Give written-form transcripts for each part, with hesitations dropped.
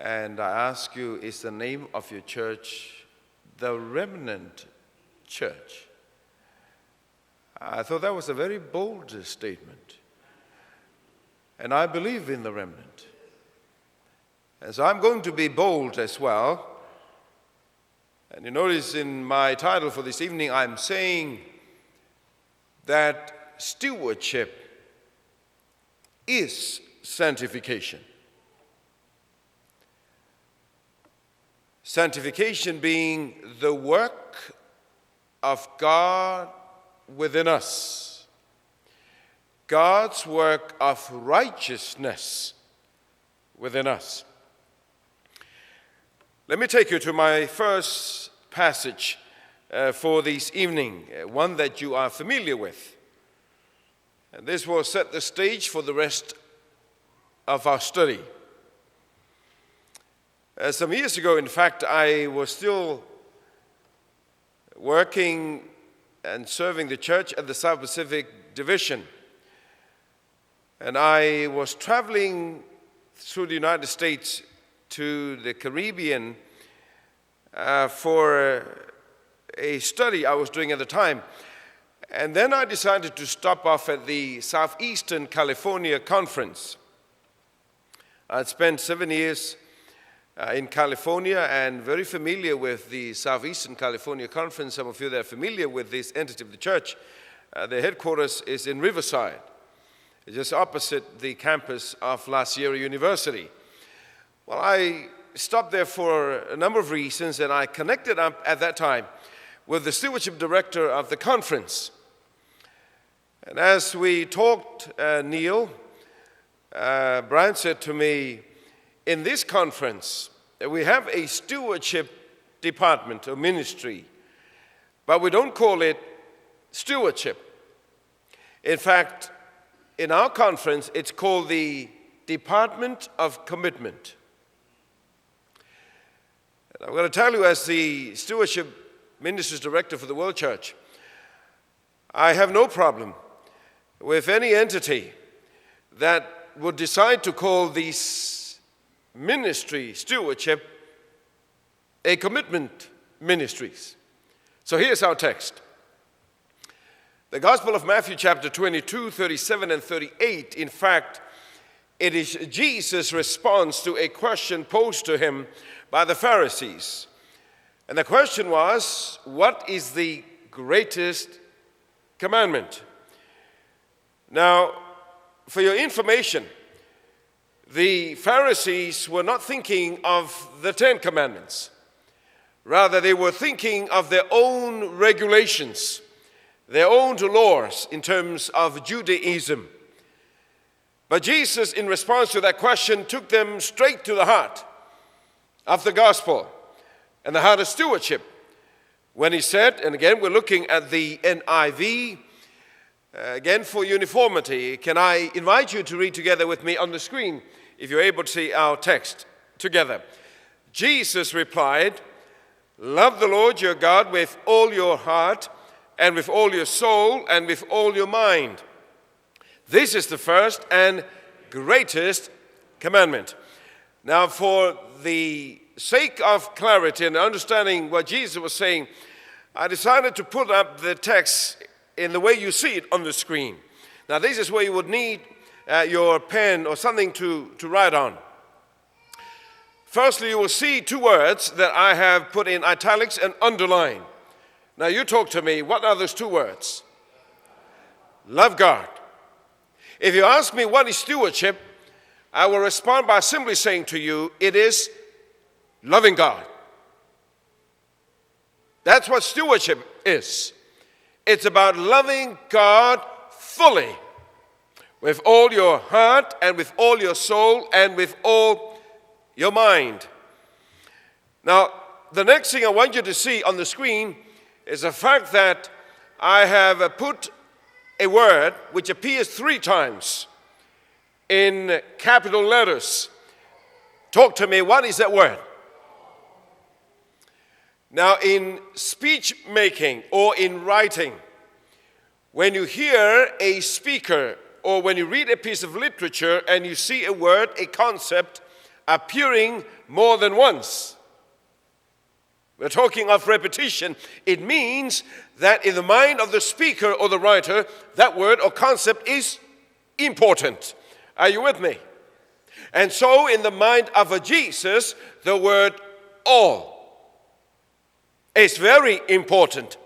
And I ask you, is the name of your church the Remnant Church? I thought that was a very bold statement. And I believe in the remnant. And so I'm going to be bold as well. And you notice in my title for this evening, I'm saying that stewardship is sanctification. Sanctification being the work of God within us. God's work of righteousness within us. Let me take you to my first passage for this evening, one that you are familiar with. And this will set the stage for the rest of our study. Some years ago, in fact, I was still working and serving the church at the South Pacific Division. And I was traveling through the United States to the Caribbean for a study I was doing at the time. And then I decided to stop off at the Southeastern California Conference. I'd spent 7 years in California and very familiar with the Southeastern California Conference. Some of you that are familiar with this entity of the church. The headquarters is in Riverside, just opposite the campus of La Sierra University. Well, I stopped there for a number of reasons, and I connected up at that time with the stewardship director of the conference. And as we talked, Neil, Brian said to me, in this conference, we have a stewardship department or ministry, but we don't call it stewardship. In fact, in our conference, it's called the Department of Commitment. And I'm going to tell you, as the Stewardship Ministries Director for the World Church, I have no problem with any entity that would decide to call this ministry, stewardship, a commitment ministries. So here's our text. The Gospel of Matthew chapter 22, 37 and 38, in fact, it is Jesus' response to a question posed to him by the Pharisees. And the question was, what is the greatest commandment? Now, for your information, the Pharisees were not thinking of the 10 Commandments. Rather, they were thinking of their own regulations, their own laws in terms of Judaism. But Jesus, in response to that question, took them straight to the heart of the gospel and the heart of stewardship when he said, and again we're looking at the NIV, again for uniformity, can I invite you to read together with me on the screen if you're able to see our text together. Jesus replied, "Love the Lord your God with all your heart and with all your soul and with all your mind. This is the first and greatest commandment." Now, for the sake of clarity and understanding what Jesus was saying, I decided to put up the text in the way you see it on the screen. Now, this is where you would need your pen or something to write on. Firstly, you will see two words that I have put in italics and underlined. Now, you talk to me. What are those two words? Love God. If you ask me what is stewardship, I will respond by simply saying to you, it is loving God. That's what stewardship is. It's about loving God fully, with all your heart and with all your soul and with all your mind. Now, the next thing I want you to see on the screen is the fact that I have put a word which appears 3 times in capital letters. Talk to me, what is that word? Now, in speech making or in writing, when you hear a speaker or when you read a piece of literature and you see a word, a concept appearing more than once. We're talking of repetition. It means that in the mind of the speaker or the writer, that word or concept is important. Are you with me? And so in the mind of a Jesus, the word all is very important.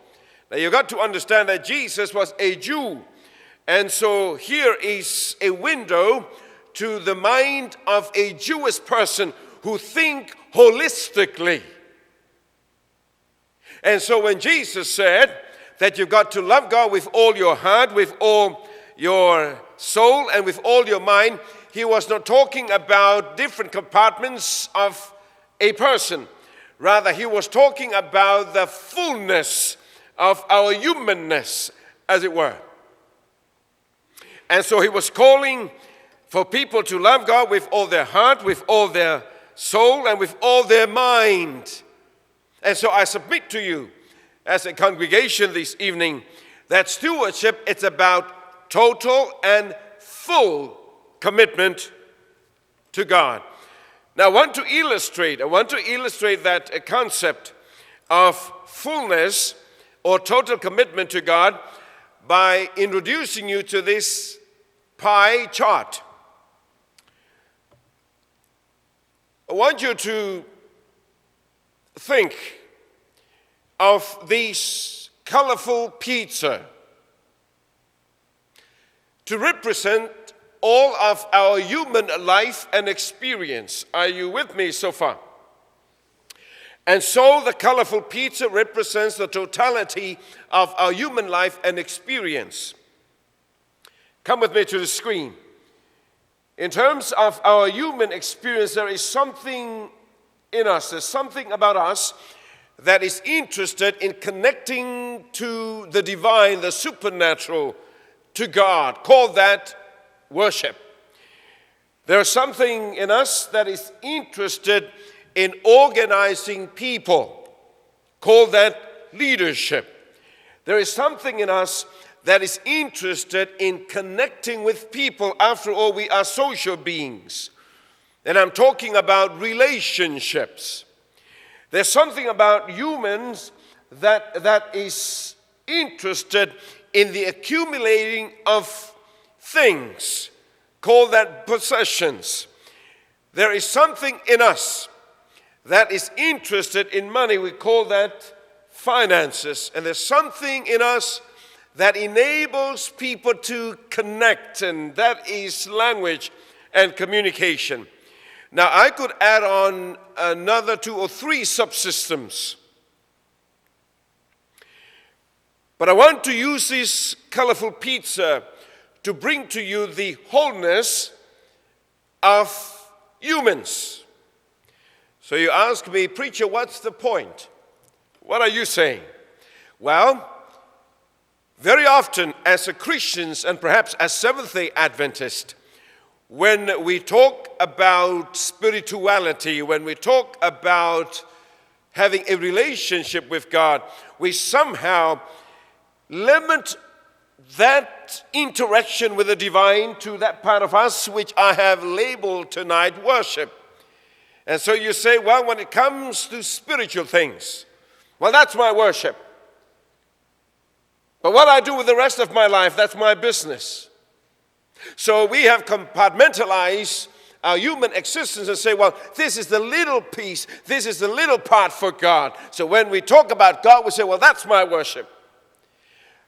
Now you've got to understand that Jesus was a Jew. And so here is a window to the mind of a Jewish person who think holistically. And so when Jesus said that you've got to love God with all your heart, with all your soul, and with all your mind, he was not talking about different compartments of a person. Rather, he was talking about the fullness of our humanness, as it were. And so he was calling for people to love God with all their heart, with all their soul, and with all their mind. And so I submit to you as a congregation this evening that stewardship, it's about total and full commitment to God. Now I want to illustrate that concept of fullness or total commitment to God by introducing you to this pie chart. I want you to think of this colorful pizza to represent all of our human life and experience. Are you with me so far? And so the colorful pizza represents the totality of our human life and experience. Come with me to the screen. In terms of our human experience, there is something in us, there's something about us that is interested in connecting to the divine, the supernatural, to God. Call that worship. There's something in us that is interested in organizing people. Call that leadership. There is something in us that is interested in connecting with people. After all, we are social beings. And I'm talking about relationships. There's something about humans that is interested in the accumulating of things. Call that possessions. There is something in us that is interested in money. We call that finances. And there's something in us that enables people to connect, and that is language and communication. Now, I could add on another 2 or 3 subsystems. But I want to use this colorful pizza to bring to you the wholeness of humans. So you ask me, preacher, what's the point? What are you saying? Well, very often as a Christians and perhaps as Seventh-day Adventists, when we talk about spirituality, when we talk about having a relationship with God, we somehow limit that interaction with the divine to that part of us which I have labeled tonight worship. And so you say, well, when it comes to spiritual things, well, that's my worship. But what I do with the rest of my life, that's my business. So we have compartmentalized our human existence and say, well, this is the little piece, this is the little part for God. So when we talk about God, we say, well, that's my worship.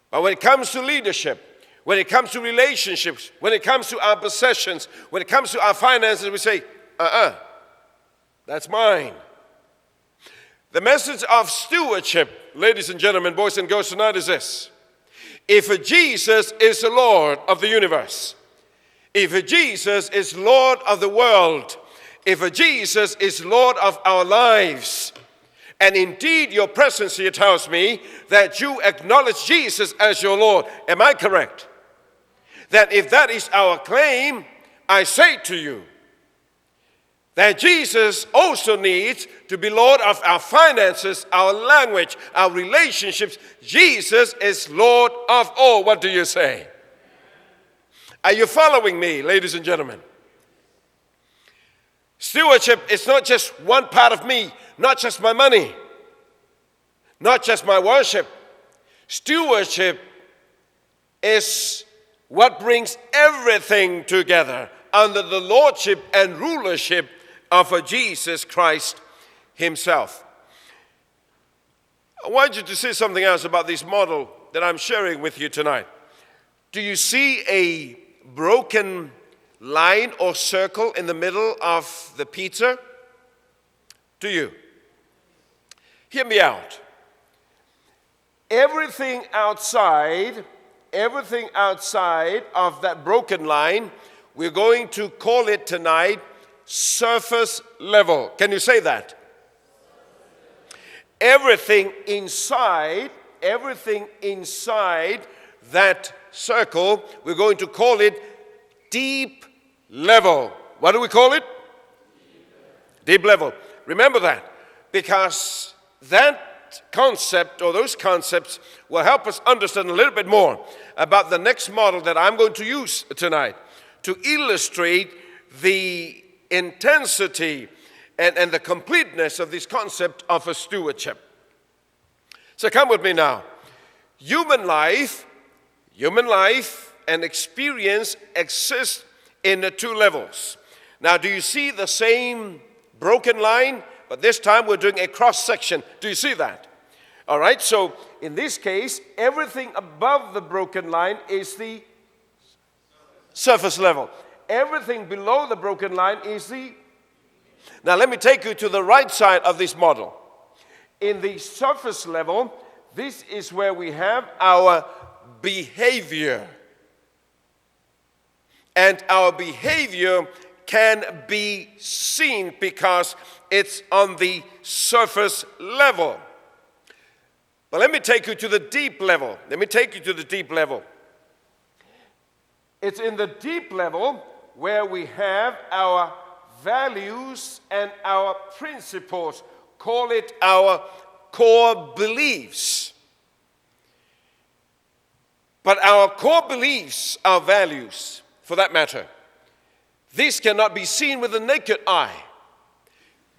But when it comes to leadership, when it comes to relationships, when it comes to our possessions, when it comes to our finances, we say, that's mine. The message of stewardship, ladies and gentlemen, boys and girls, tonight is this. If Jesus is the Lord of the universe, if Jesus is Lord of the world, if Jesus is Lord of our lives, and indeed your presence here tells me that you acknowledge Jesus as your Lord, am I correct? That if that is our claim, I say to you, that Jesus also needs to be Lord of our finances, our language, our relationships. Jesus is Lord of all. What do you say? Are you following me, ladies and gentlemen? Stewardship is not just one part of me, not just my money, not just my worship. Stewardship is what brings everything together under the lordship and rulership of Jesus Christ himself. I want you to see something else about this model that I'm sharing with you tonight. Do you see a broken line or circle in the middle of the pizza? Do you? Hear me out. Everything outside of that broken line, we're going to call it tonight surface level. Can you say that? Everything inside that circle, we're going to call it deep level. What do we call it? Deep level. Remember that, because that concept or those concepts will help us understand a little bit more about the next model that I'm going to use tonight to illustrate the intensity and the completeness of this concept of a stewardship. So come with me now. Human life and experience exist in the two levels. Now, do you see the same broken line? But this time we're doing a cross section. Do you see that? All right, so in this case, everything above the broken line is the surface level. Everything below the broken line is the... Now let me take you to the right side of this model. In the surface level, this is where we have our behavior. And our behavior can be seen because it's on the surface level. But let me take you to the deep level. It's in the deep level where we have our values and our principles. Call it our core beliefs. But our core beliefs, our values, for that matter, this cannot be seen with the naked eye.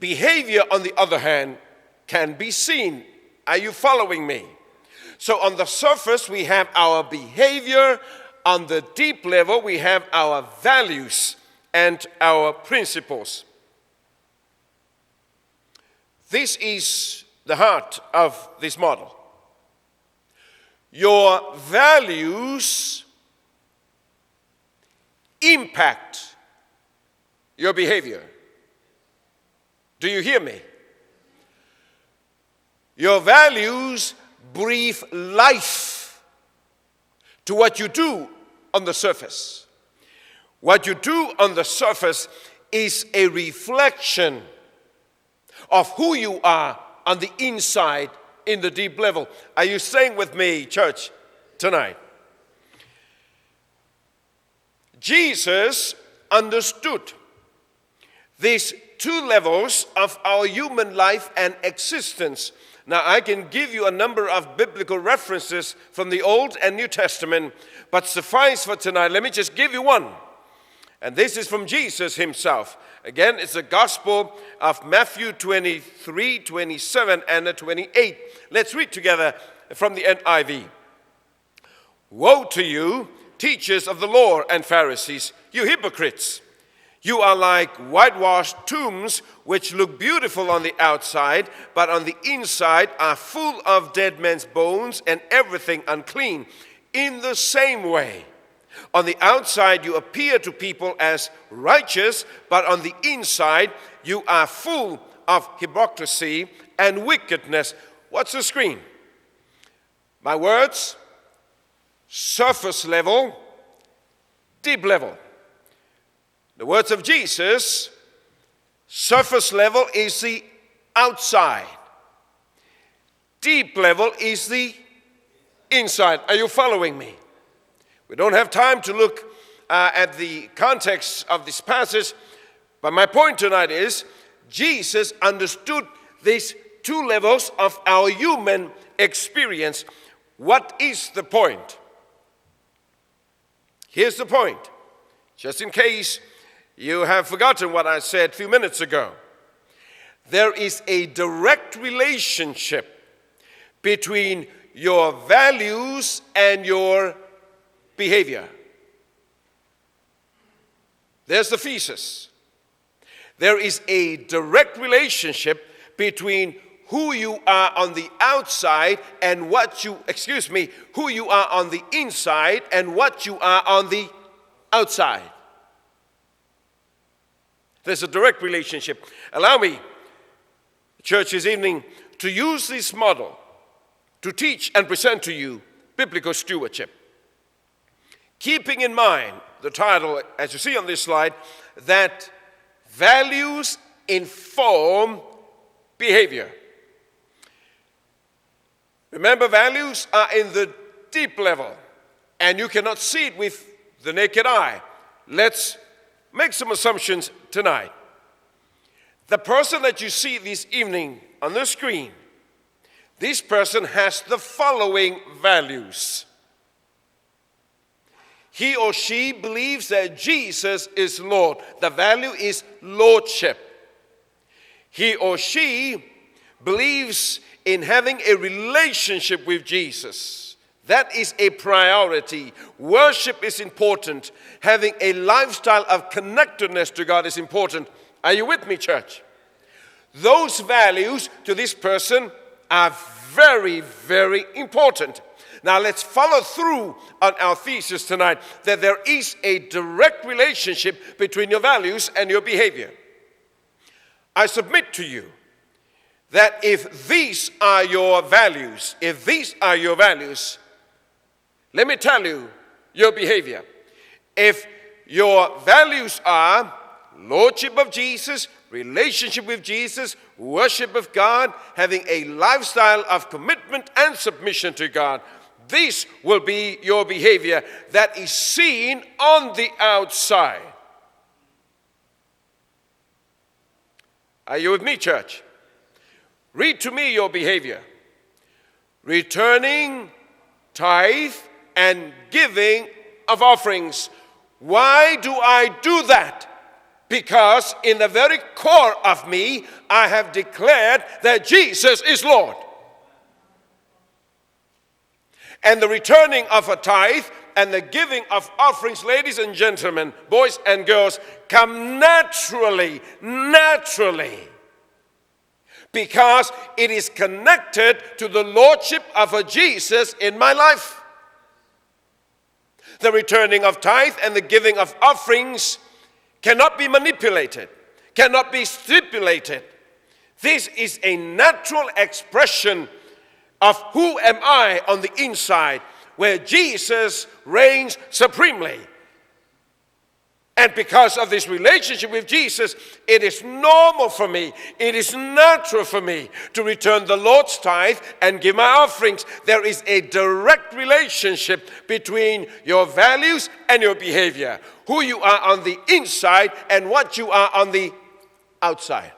Behavior, on the other hand, can be seen. Are you following me? So on the surface, we have our behavior. On the deep level, we have our values and our principles. This is the heart of this model. Your values impact your behavior. Do you hear me? Your values breathe life to what you do on the surface. What you do on the surface is a reflection of who you are on the inside in the deep level. Are you staying with me, church, tonight? Jesus understood these two levels of our human life and existence. Now, I can give you a number of biblical references from the Old and New Testament, but suffice for tonight, let me just give you one. And this is from Jesus himself. Again, it's the Gospel of Matthew 23, 27, and 28. Let's read together from the NIV. Woe to you, teachers of the law and Pharisees, you hypocrites! You are like whitewashed tombs, which look beautiful on the outside, but on the inside are full of dead men's bones and everything unclean. In the same way, on the outside you appear to people as righteous, but on the inside you are full of hypocrisy and wickedness. What's the screen? My words, surface level, deep level. The words of Jesus, surface level is the outside. Deep level is the inside. Are you following me? We don't have time to look at the context of this passage, but my point tonight is Jesus understood these two levels of our human experience. What is the point? Here's the point. Just in case You have forgotten what I said a few minutes ago. There is a direct relationship between your values and your behavior. There's the thesis. There is a direct relationship between who you are on the outside and who you are on the inside and what you are on the outside. There's a direct relationship. Allow me, church, this evening, to use this model to teach and present to you biblical stewardship. Keeping in mind the title, as you see on this slide, that values inform behavior. Remember, values are in the deep level, and you cannot see it with the naked eye. Let's make some assumptions tonight. The person that you see this evening on the screen, this person has the following values. He or she believes that Jesus is Lord. The value is lordship. He or she believes in having a relationship with Jesus. That is a priority. Worship is important. Having a lifestyle of connectedness to God is important. Are you with me, church? Those values to this person are very, very important. Now let's follow through on our thesis tonight that there is a direct relationship between your values and your behavior. I submit to you that if these are your values, let me tell you your behavior. If your values are lordship of Jesus, relationship with Jesus, worship of God, having a lifestyle of commitment and submission to God, this will be your behavior that is seen on the outside. Are you with me, church? Read to me your behavior. Returning tithe and giving of offerings. Why do I do that? Because in the very core of me, I have declared that Jesus is Lord. And the returning of a tithe and the giving of offerings, ladies and gentlemen, boys and girls, come naturally, because it is connected to the lordship of a Jesus in my life. The returning of tithe and the giving of offerings cannot be manipulated, cannot be stipulated. This is a natural expression of who am I on the inside, where Jesus reigns supremely. And because of this relationship with Jesus, it is normal for me, it is natural for me to return the Lord's tithe and give my offerings. There is a direct relationship between your values and your behavior. Who you are on the inside and what you are on the outside.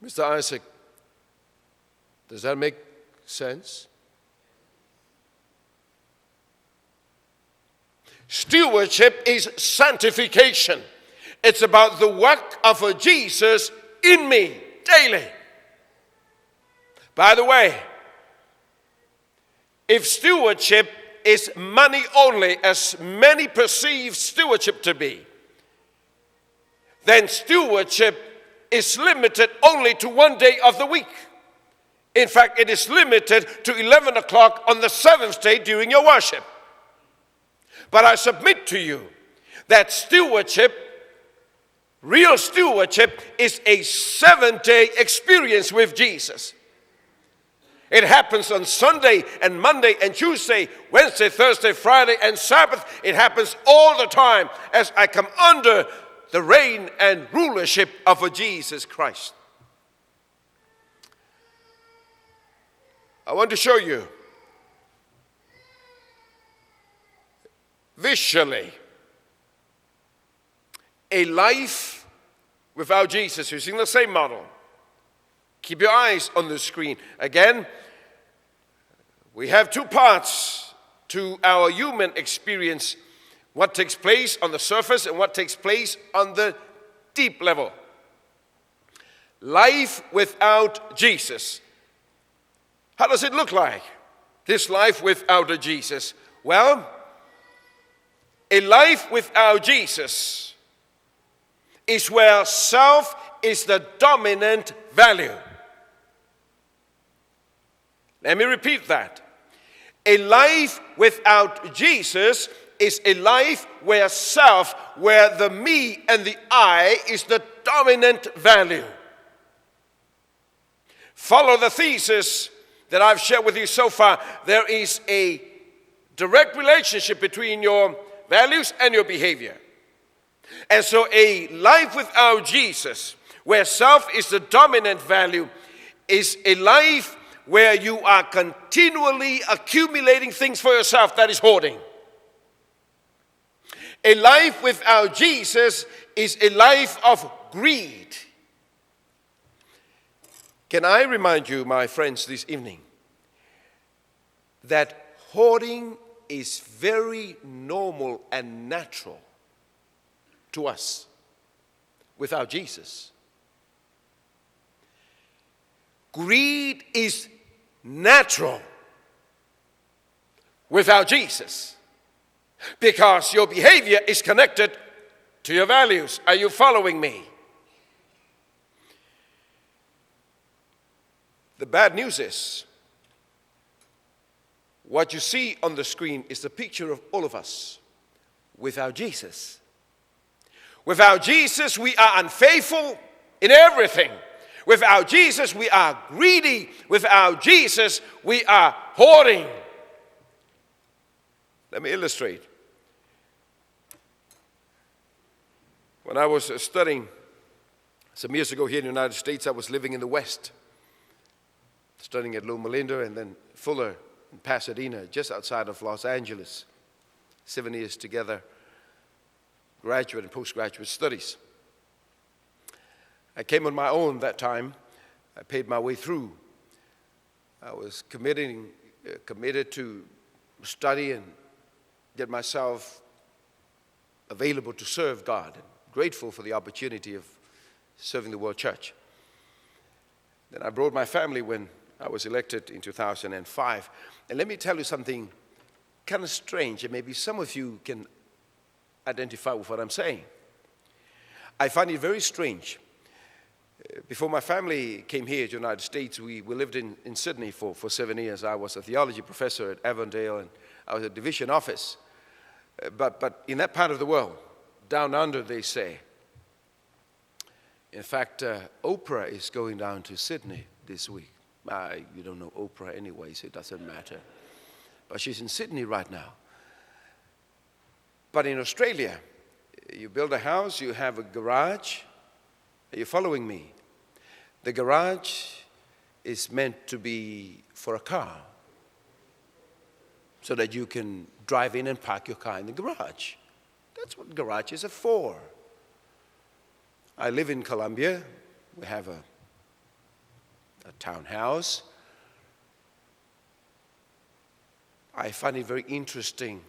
Mr. Isaac, does that make sense? Stewardship is sanctification. It's about the work of a Jesus in me daily. By the way, if stewardship is money only, as many perceive stewardship to be, then stewardship is limited only to one day of the week. In fact, it is limited to 11 o'clock on the seventh day during your worship. But I submit to you that stewardship, real stewardship, is a 7-day experience with Jesus. It happens on Sunday and Monday and Tuesday, Wednesday, Thursday, Friday, and Sabbath. It happens all the time as I come under the reign and rulership of a Jesus Christ. I want to show you visually a life without Jesus, using the same model. Keep your eyes on the screen. Again, we have two parts to our human experience. what takes place on the surface and what takes place on the deep level. Life without Jesus. How does it look like, this life without a Jesus? Well, a life without Jesus is where self is the dominant value. Let me repeat that. A life without Jesus is a life where self, where the me and the I is the dominant value. Follow the thesis that I've shared with you so far. There is a direct relationship between your values and your behavior. And so a life without Jesus, where self is the dominant value, is a life where you are continually accumulating things for yourself. That is hoarding. A life without Jesus is a life of greed. Can I remind you, my friends, this evening, that hoarding is very normal and natural to us without Jesus. Greed is natural without Jesus, because your behavior is connected to your values. Are you following me? The bad news is, what you see on the screen is the picture of all of us without Jesus. Without Jesus, we are unfaithful in everything. Without Jesus, we are greedy. Without Jesus, we are hoarding. Let me illustrate. When I was studying some years ago here in the United States, I was living in the West, studying at Loma Linda and then Fuller in Pasadena, just outside of Los Angeles. 7 years together, graduate and postgraduate studies. I came on my own that time. I paid my way through. I was committed to study and get myself available to serve God, and grateful for the opportunity of serving the World Church. Then I brought my family when I was elected in 2005. And let me tell you something kind of strange, and maybe some of you can identify with what I'm saying. I find it very strange. Before my family came here to the United States, we lived in Sydney for 7 years. I was a theology professor at Avondale, and I was a division office. But in that part of the world, down under, they say. In fact, Oprah is going down to Sydney this week. You don't know Oprah anyway, so it doesn't matter. But she's in Sydney right now. But in Australia, you build a house, you have a garage. Are you following me? The garage is meant to be for a car, so that you can drive in and park your car in the garage. That's what garages are for. I live in Colombia. We have a townhouse. I find it very interesting.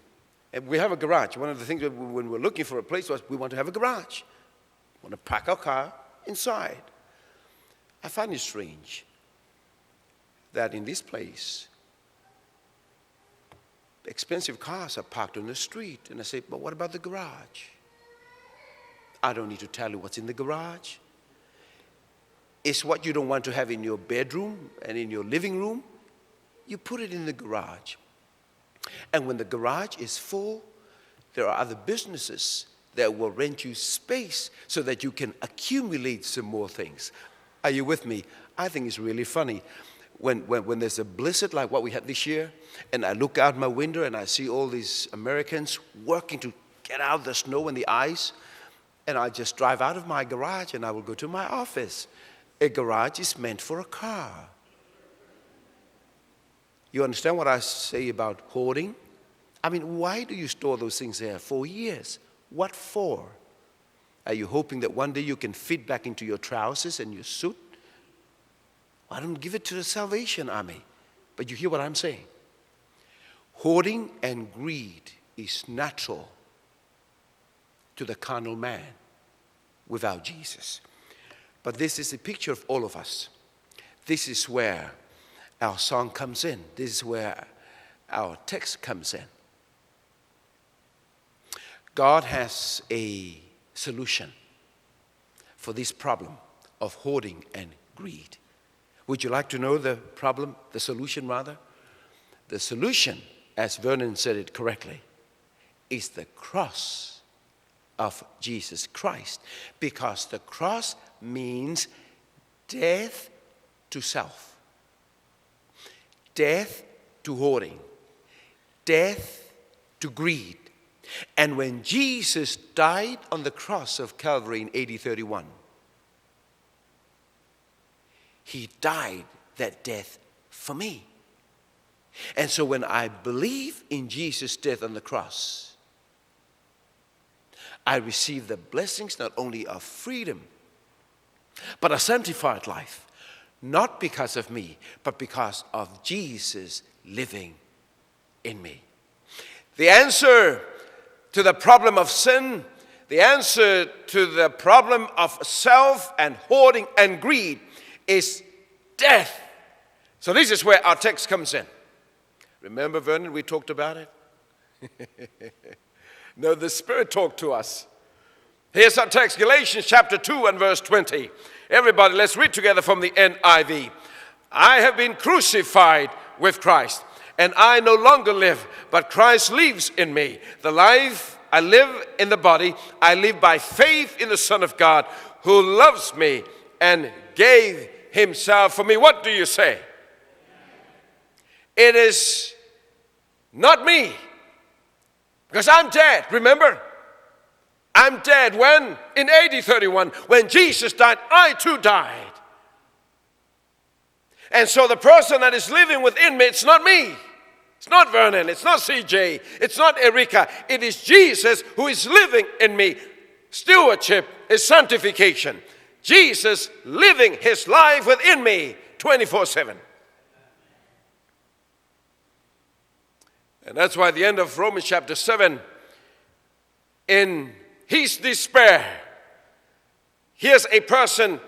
And we have a garage. One of the things when we're looking for a place was we want to have a garage. We want to park our car inside. I find it strange that in this place, expensive cars are parked on the street. And I say, but what about the garage? I don't need to tell you what's in the garage. It's what you don't want to have in your bedroom and in your living room. You put it in the garage. And when the garage is full, there are other businesses that will rent you space so that you can accumulate some more things. Are you with me? I think it's really funny. When there's a blizzard like what we had this year, and I look out my window and I see all these Americans working to get out the snow and the ice, and I just drive out of my garage and I will go to my office. A garage is meant for a car. You understand what I say about hoarding? I mean, why do you store those things there for years? What for? Are you hoping that one day you can fit back into your trousers and your suit? I don't give it to the Salvation Army. But you hear what I'm saying? Hoarding and greed is natural to the carnal man without Jesus. But this is a picture of all of us. This is where our song comes in. This is where our text comes in. God has a solution for this problem of hoarding and greed. Would you like to know the problem, the solution rather? The solution, as Vernon said it correctly, is the cross of Jesus Christ. Because the cross means death to self, death to hoarding, death to greed. And when Jesus died on the cross of Calvary in AD 31, he died that death for me. And so when I believe in Jesus' death on the cross, I receive the blessings not only of freedom, but a sanctified life, not because of me, but because of Jesus living in me. The answer to the problem of sin, the answer to the problem of self and hoarding and greed is death. So this is where our text comes in. Remember, Vernon, we talked about it? No, the Spirit talked to us. Here's our text, Galatians chapter 2 and verse 20. Everybody, let's read together from the NIV. I have been crucified with Christ, and I no longer live, but Christ lives in me. The life I live in the body, I live by faith in the Son of God, who loves me and gave himself for me. What do you say? It is not me, because I'm dead. Remember, I'm dead when? In AD 31, when Jesus died, I too died. And so the person that is living within me, it's not me. It's not Vernon, it's not CJ, it's not Erika. It is Jesus who is living in me. Stewardship is sanctification. Jesus living his life within me 24/7. And that's why at the end of Romans chapter 7, in his despair, here's a person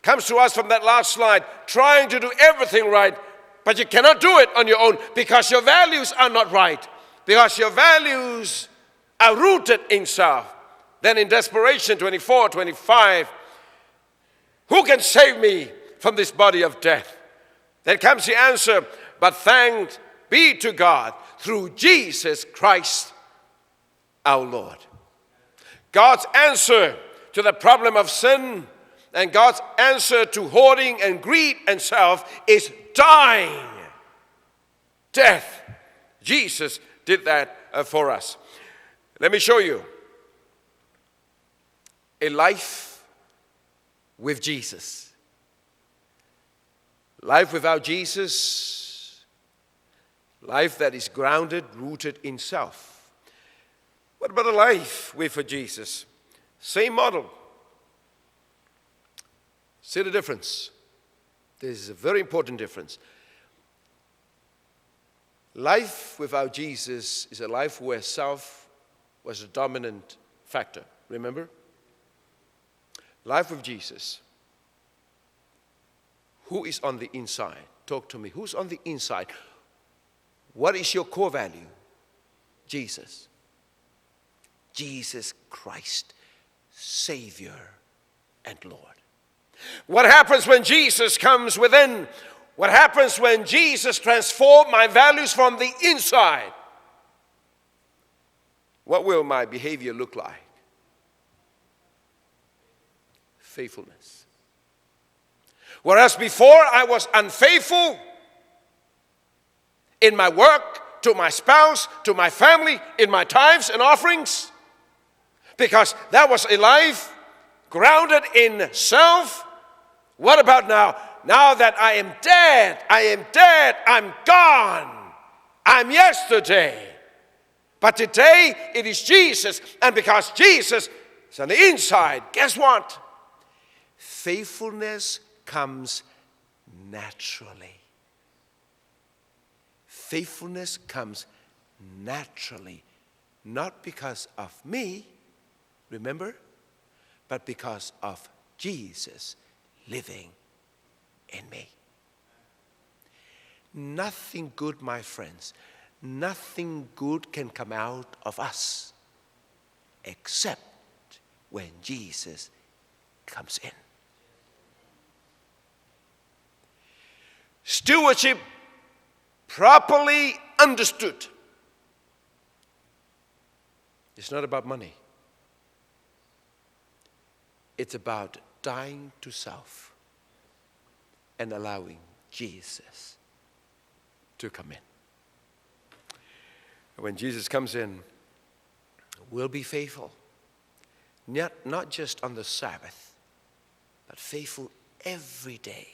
comes to us from that last slide, trying to do everything right, but you cannot do it on your own because your values are not right, because your values are rooted in self. Then in desperation, 24:25, who can save me from this body of death? Then comes the answer, but thanks be to God through Jesus Christ our Lord. God's answer to the problem of sin and God's answer to hoarding and greed and self is dying. Death. Jesus did that for us. Let me show you a life with Jesus. Life without Jesus, life that is grounded, rooted in self. What about a life with Jesus? Same model. See the difference? This is a very important difference. Life without Jesus is a life where self was a dominant factor. Remember? Life with Jesus. Who is on the inside? Talk to me. Who's on the inside? What is your core value? Jesus. Jesus Christ, Savior and Lord. What happens when Jesus comes within? What happens when Jesus transforms my values from the inside? What will my behavior look like? Faithfulness. Whereas before I was unfaithful in my work, to my spouse, to my family, in my tithes and offerings, because that was a life grounded in self. What about now? Now that I am dead, I'm gone. I'm yesterday. But today it is Jesus, and because Jesus is on the inside, guess what? Faithfulness comes naturally. Faithfulness comes naturally, not because of me. Remember? But because of Jesus living in me. Nothing good, my friends, nothing good can come out of us except when Jesus comes in. Stewardship properly understood. It's not about money. It's about dying to self and allowing Jesus to come in. When Jesus comes in, we'll be faithful. Not just on the Sabbath, but faithful every day,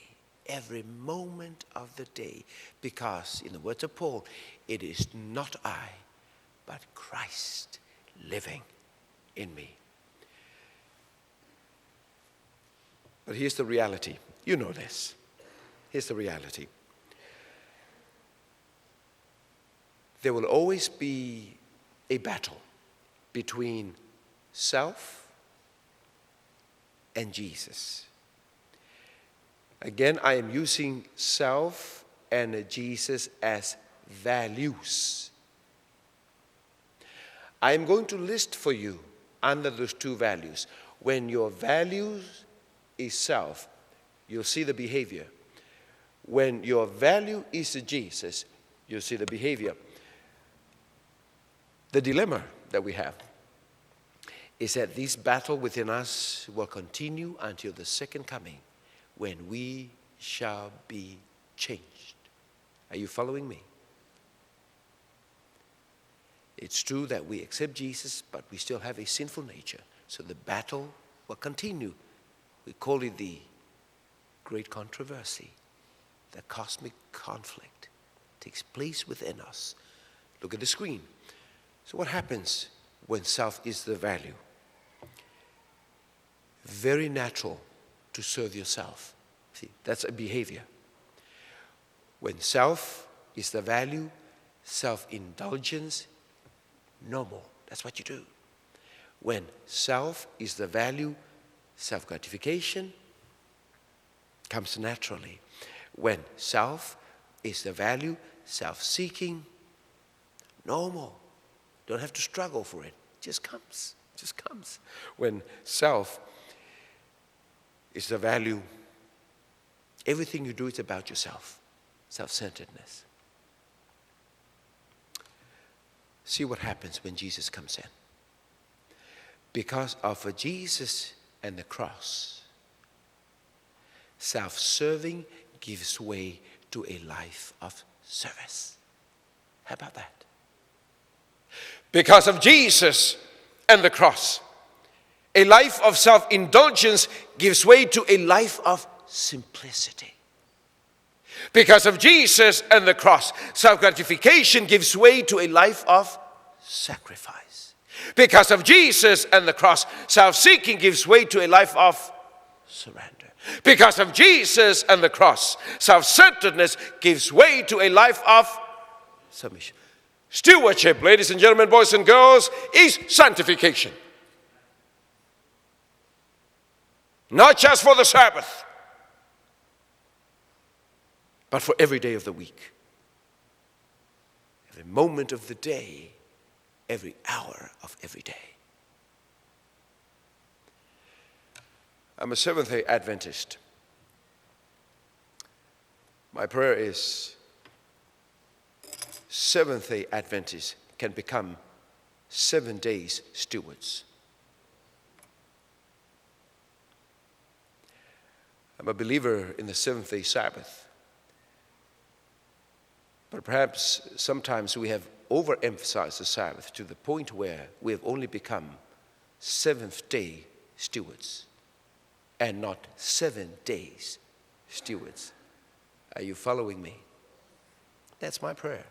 every moment of the day. Because, in the words of Paul, it is not I, but Christ living in me. But here's the reality. You know this. Here's the reality. There will always be a battle between self and Jesus. Again, I am using self and Jesus as values. I am going to list for you under those two values. When your values is self, you'll see the behavior. When your value is Jesus, you'll see the behavior. The dilemma that we have is that this battle within us will continue until the second coming, when we shall be changed. Are you following me? It's true that we accept Jesus, but we still have a sinful nature. So the battle will continue. We call it the great controversy. The cosmic conflict takes place within us. Look at the screen. So what happens when self is the value? Very natural to serve yourself. See, that's a behavior. When self is the value, self-indulgence, normal. That's what you do. When self is the value, self-gratification comes naturally. When self is the value, self-seeking, normal. Don't have to struggle for it. Just comes. Just comes. When self is the value, everything you do is about yourself. Self-centeredness. See what happens when Jesus comes in. Because of Jesus and the cross, self-serving gives way to a life of service. How about that? Because of Jesus and the cross, a life of self-indulgence gives way to a life of simplicity. Because of Jesus and the cross, self-gratification gives way to a life of sacrifice. Because of Jesus and the cross, self-seeking gives way to a life of surrender. Because of Jesus and the cross, self-centeredness gives way to a life of submission. Stewardship, ladies and gentlemen, boys and girls, is sanctification. Not just for the Sabbath, but for every day of the week. Every moment of the day, every hour of every day. I'm a Seventh-day Adventist. My prayer is Seventh-day Adventists can become 7 days stewards. I'm a believer in the seventh-day Sabbath. But perhaps sometimes we have overemphasized the Sabbath to the point where we have only become seventh-day stewards and not 7 days stewards. Are you following me? That's my prayer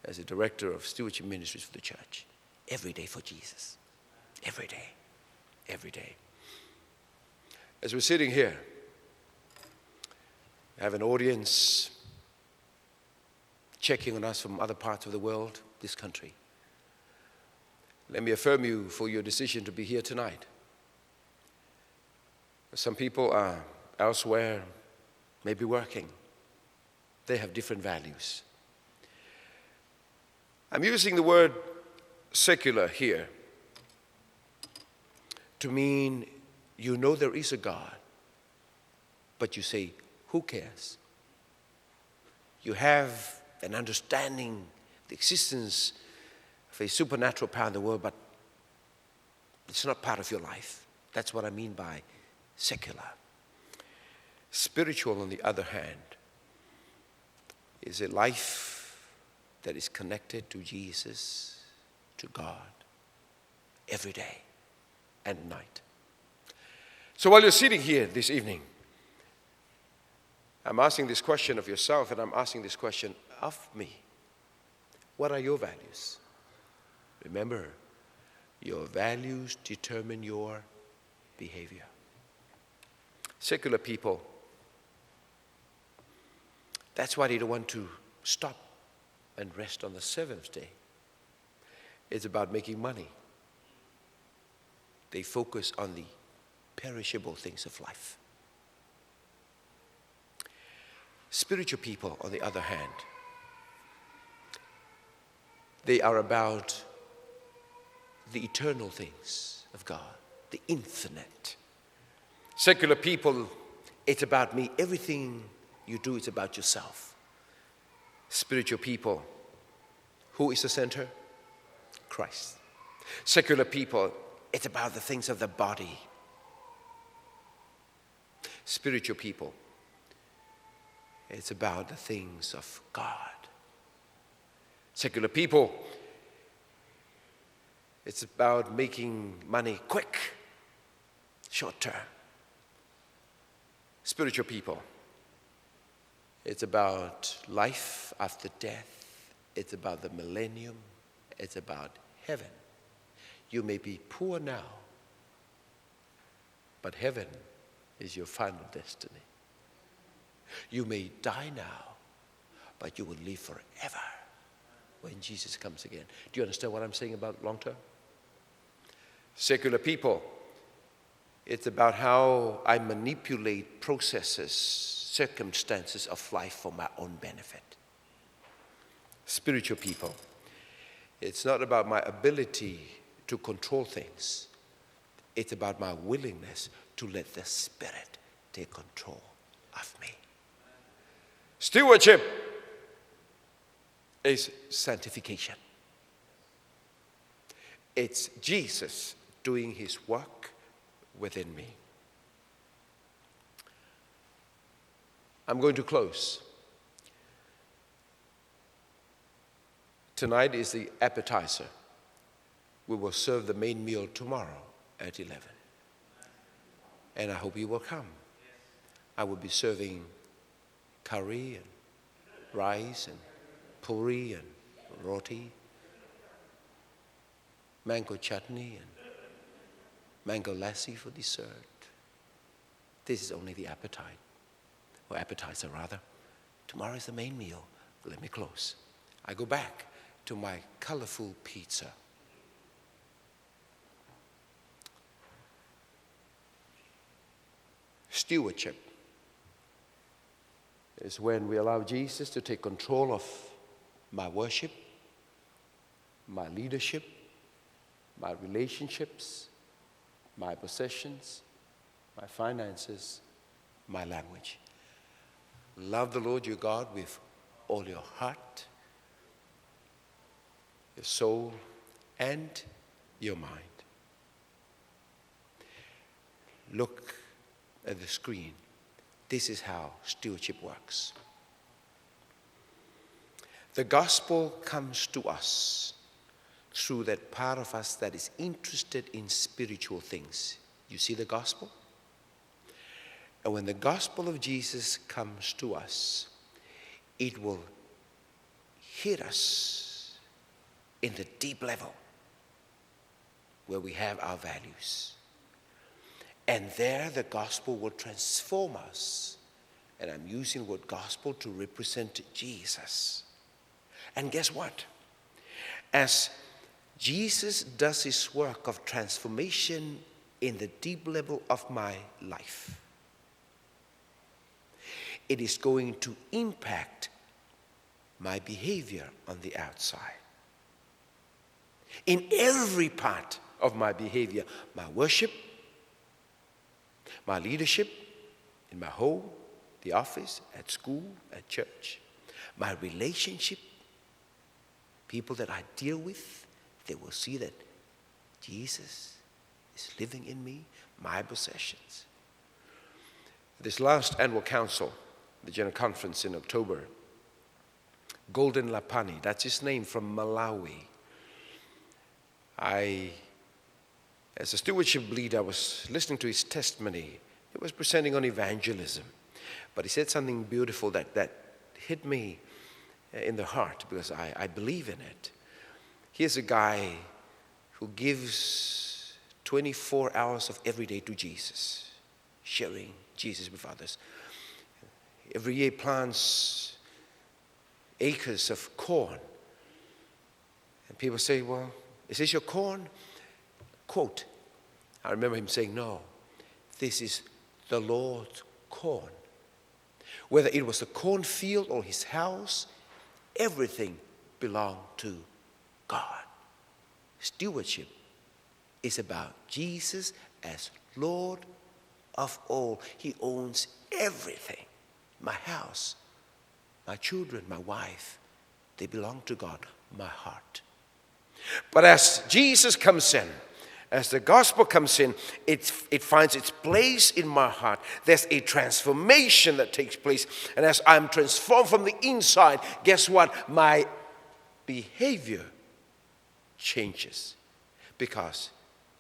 as a director of stewardship ministries for the church. Every day for Jesus. Every day. Every day. As we're sitting here, I have an audience checking on us from other parts of the world, this country. Let me affirm you for your decision to be here tonight. Some people are elsewhere, maybe working. They have different values. I'm using the word secular here to mean you know there is a God, but you say, who cares? You have an understanding the existence of a supernatural power in the world, but it's not part of your life. That's what I mean by secular. Spiritual, on the other hand, is a life that is connected to Jesus, to God, every day and night. So while you're sitting here this evening, I'm asking this question of yourself, and I'm asking this question of me. What are your values? Remember, your values determine your behavior. Secular people, that's why they don't want to stop and rest on the seventh day. It's about making money. They focus on the perishable things of life. Spiritual people, on the other hand, they are about the eternal things of God, the infinite. Secular people, it's about me. Everything you do is about yourself. Spiritual people, who is the center? Christ. Secular people, it's about the things of the body. Spiritual people, it's about the things of God. Secular people, it's about making money quick, short term. Spiritual people, it's about life after death. It's about the millennium. It's about heaven. You may be poor now, but heaven is your final destiny. You may die now, but you will live forever when Jesus comes again. Do you understand what I'm saying about long term? Secular people, it's about how I manipulate processes, circumstances of life for my own benefit. Spiritual people, it's not about my ability to control things. It's about my willingness to let the Spirit take control of me. Stewardship is sanctification. It's Jesus doing his work within me. I'm going to close. Tonight is the appetizer. We will serve the main meal tomorrow at 11. And I hope you will come. I will be serving curry and rice and puri and roti, mango chutney and mango lassi for dessert. This is only the appetite, or appetizer rather. Tomorrow is the main meal. Let me close. I go back to my colorful pizza. Stewardship is when we allow Jesus to take control of my worship, my leadership, my relationships, my possessions, my finances, my language. Love the Lord your God with all your heart, your soul, and your mind. Look at the screen. This is how stewardship works. The gospel comes to us through that part of us that is interested in spiritual things. You see the gospel? And when the gospel of Jesus comes to us, it will hit us in the deep level where we have our values. And there the gospel will transform us. And I'm using the word gospel to represent Jesus. And guess what? As Jesus does his work of transformation in the deep level of my life. It is going to impact my behavior on the outside. In every part of my behavior, my worship, my leadership, in my home, the office, at school, at church, my relationship, people that I deal with, they will see that Jesus is living in me, my possessions. This last annual council, the General Conference in October, Golden Lapani, that's his name, from Malawi. As a stewardship leader, I was listening to his testimony. He was presenting on evangelism. But he said something beautiful that hit me in the heart because I believe in it. Here's a guy who gives 24 hours of every day to Jesus, sharing Jesus with others. Every year plants acres of corn. And people say, well, is this your corn? Quote, I remember him saying, no, this is the Lord's corn. Whether it was the cornfield or his house, everything belonged to God. Stewardship is about Jesus as Lord of all. He owns everything. My house, my children, my wife, they belong to God, my heart. But as Jesus comes in, as the gospel comes in, it finds its place in my heart. There's a transformation that takes place. And as I'm transformed from the inside, guess what? My behavior changes because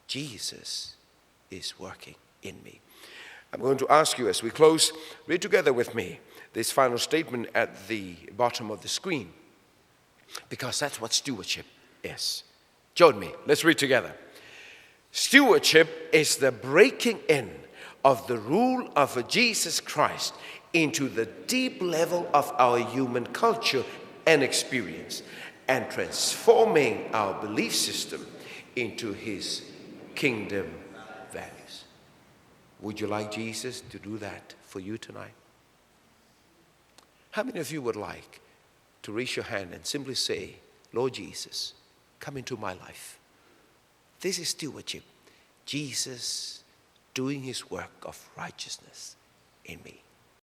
Jesus is working in me. I'm going to ask you as we close, read together with me this final statement at the bottom of the screen, because that's what stewardship is. Join me. Let's read together. Stewardship is the breaking in of the rule of Jesus Christ into the deep level of our human culture and experience, and transforming our belief system into his kingdom values. Would you like Jesus to do that for you tonight? How many of you would like to raise your hand and simply say, Lord Jesus, come into my life? This is stewardship. Jesus doing his work of righteousness in me.